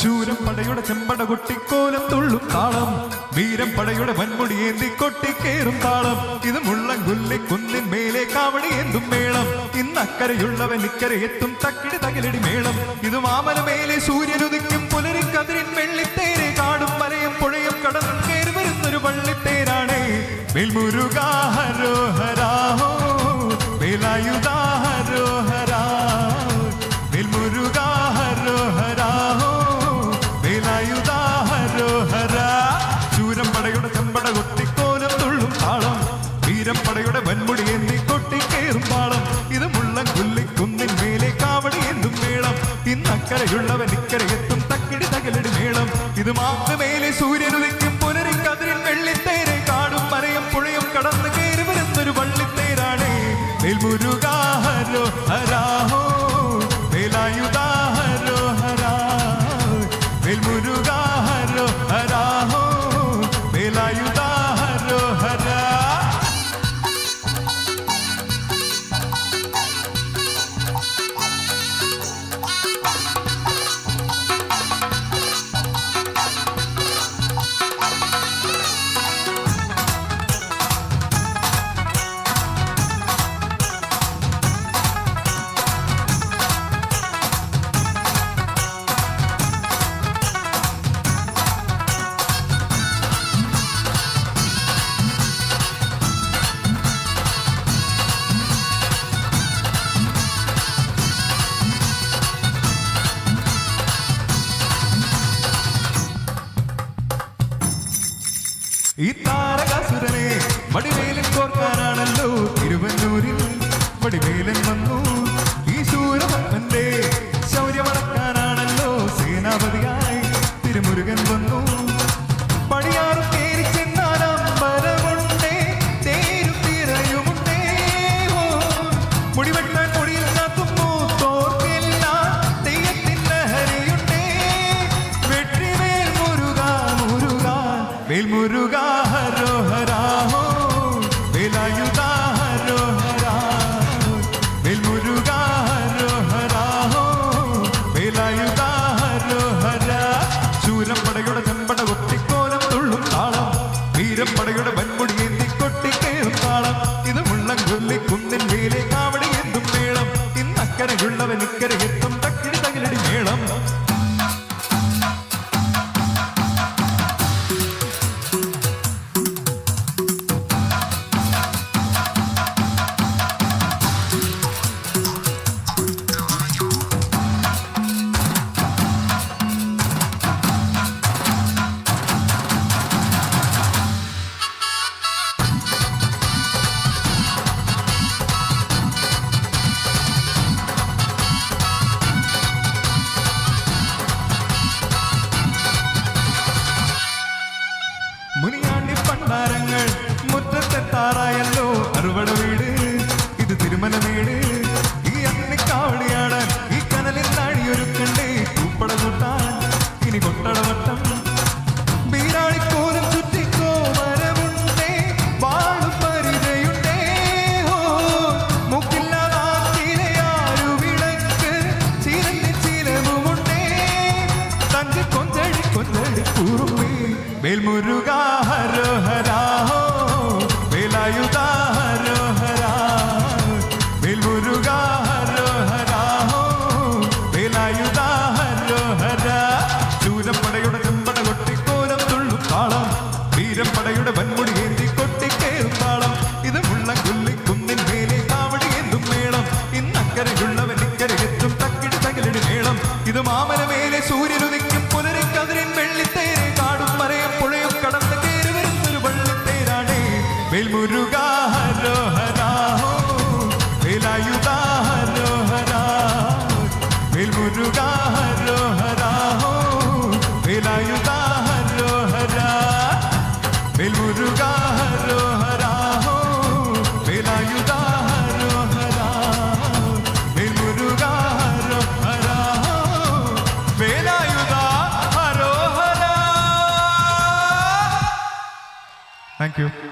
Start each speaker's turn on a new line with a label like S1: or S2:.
S1: ശൂരം പടയുടെ ചെമ്പട കൊട്ടിക്കോലം തുള്ളും താളം, വീരം പടയുടെ വൻമുടി ഏന്തി കൊട്ടിക്കേറും താളം. ഇത് മുള്ളംകുല്ലി കുന്നിൻ മേലെ കാവടി എന്തും മേളം. ഇന്നക്കരയുള്ളവൻ ഇക്കരെ എത്തും തക്കിടി തകിലടി മേളം. ഇത് മാമലമേലെ സൂര്യനുദിക്കും പുലരിക്കതിരിൻ വെള്ളിത്തേരെ, കാടും മലയും പുഴയും കടന്നും കേറി വരുന്നൊരു വള്ളിത്തേരാണ്. വേൽമുരുകാ ഹരോഹരാ വേലായുധാ ഹരോഹരാ, വേൽമുരുകാ ഹരോഹരാ വേലായുധാ ഹരോഹരാ. ശൂരം പടയുടെ ചെമ്പട കൊട്ടിക്കോലം തുള്ളും താളം, വീരം പടയുടെ വൻമുടി ഏന്തി കൊട്ടിക്കേറും താളം. ഇത് മുള്ളംകുല്ലി കുന്നിൻ മേലെ കാവടി എന്തും മേളം. ഇന്നക്കരയുള്ളവൻ ഇക്കരെ എത്തും തക്കിടി തകിലടി മേളം. ഇത് മാമലമേലെ സൂര്യനുദിക്കും പുലരിക്കതിരിൻ വെള്ളിത്തേരെ, കാടും മലയും പുഴയും കടന്ന് കേറി വരുന്നൊരു വള്ളിത്തേരാണ്. വേൽമുരുകാ ഹരോഹരാ വേലായുധാ ഹരോഹരാ, വേൽമുരുകാ ഹരോഹരാ വേലായുധാ ഹരോഹരാ. ഈ താരകാസുരനെ വടിവേലൻ കോർക്കാനാണല്ലോ തിരുവന്നൂരിൽ വടിവേലൻ വന്നു. ഈ ശൂരഭക്തന്റെ ശൗര്യമടക്കാനാണല്ലോ സേനാപതിയായി തിരുമുരുകൻ വന്നു. പടിയാറും കേറി ചെന്നാലമ്പലമുണ്ടേ, തേരും തിരയുമുണ്ടേ. മുടിവെട്ടാൻ പൊടിയിൽ കാത്തുന്നു തോർക്കെല്ലാം തെയ്യത്തിൻ ലഹരിയുണ്ടേ. വെற்றிവേൽ മുരുകാ മുരുകാ വേൽമുരുകാ ഹരോഹരാ വേലായുധാ ഹരോഹരാ, വേൽമുരുകാ ഹരോഹരാ വേലായുധാ ഹരോഹരാ. ശൂരം പടയുടെ ചെമ്പട കൊട്ടിക്കോലം തുള്ളും താളം, വീരം പടയുടെ വൻമുടി ഏന്തി കൊട്ടിക്കേറും താളം. ഇത് മുള്ളംകുല്ലി കുന്നിൻ മേലെ കാവടി എന്തും മേളം. ഇന്നക്കരയുള്ളവൻ ഇക്കരെ എത്തും തക്കിടി തകിലടി മേളം. മുനിയാണ്ടി പണ്ടാരങ്ങൾ മുറ്റത്തെത്താറായല്ലോ അറുവട വീട്. ഇത് തിരുമലമേട്. ഈ അന്നിക്കാവടിയാടാൻ ഈ കനലിൽ നാഴിയൊരുക്കണ്ടേ പൂപ്പട കൂട്ടാൻ ഇനി കൊട്ടടവട്ടം. ബീരാളിക്കോലം ചുറ്റിക്കോ മരമുണ്ടേ, വാളും പരിചയുണ്ടേ. മുക്കില്ലാതാക്കിലയാരു വിളക്ക് ചിരഞ്ഞ ചിലവുമുണ്ടേ. തഞ്ച് കൊഞ്ചടി കൊഞ്ചടി കുറുമ്പി വേൽമുരുകാ ഹരോഹരാ വേലായുധാ ഹരോഹരാ, വേൽമുരുകാ ഹരോഹരാ വേലായുധാ ഹരോഹരാ. ശൂരം പടയുടെ ചെമ്പട കൊട്ടിക്കോലം തുള്ളും താളം, വീരം പടയുടെ വൻമുടി ഏന്തി കൊട്ടിക്കേറും താളം. ഇത് മുള്ളംകുല്ലി കുന്നിൻ മേലെ കാവടി എന്തും മേളം. ഇന്നക്കരയുള്ളവൻ ഇക്കരെ എത്തും തക്കിടി തകിലടി മേളം. ഇത് മാമലമേലെ സൂര്യനുദിക്കും പുലരിക്കതിരിൻ വെള്ളിത്തേരെ, കാടും മലയും പുഴയും കടന്ന് കേറി വരുന്നൊരു വള്ളിത്തേരാണ്. വേൽമുരുകാ ഹരോഹരാ വേലായുധാ ഹരോഹരാ, വേൽമുരുകാ ഹരോഹരാ വേലായുധാ ഹരോഹരാ, വേൽമുരുകാ ഹരോഹരാ വേലായുധാ ഹരോഹരാ, വേൽമുരുകാ ഹരോഹരാ വേലായുധാ ഹരോഹരാ. Thank you.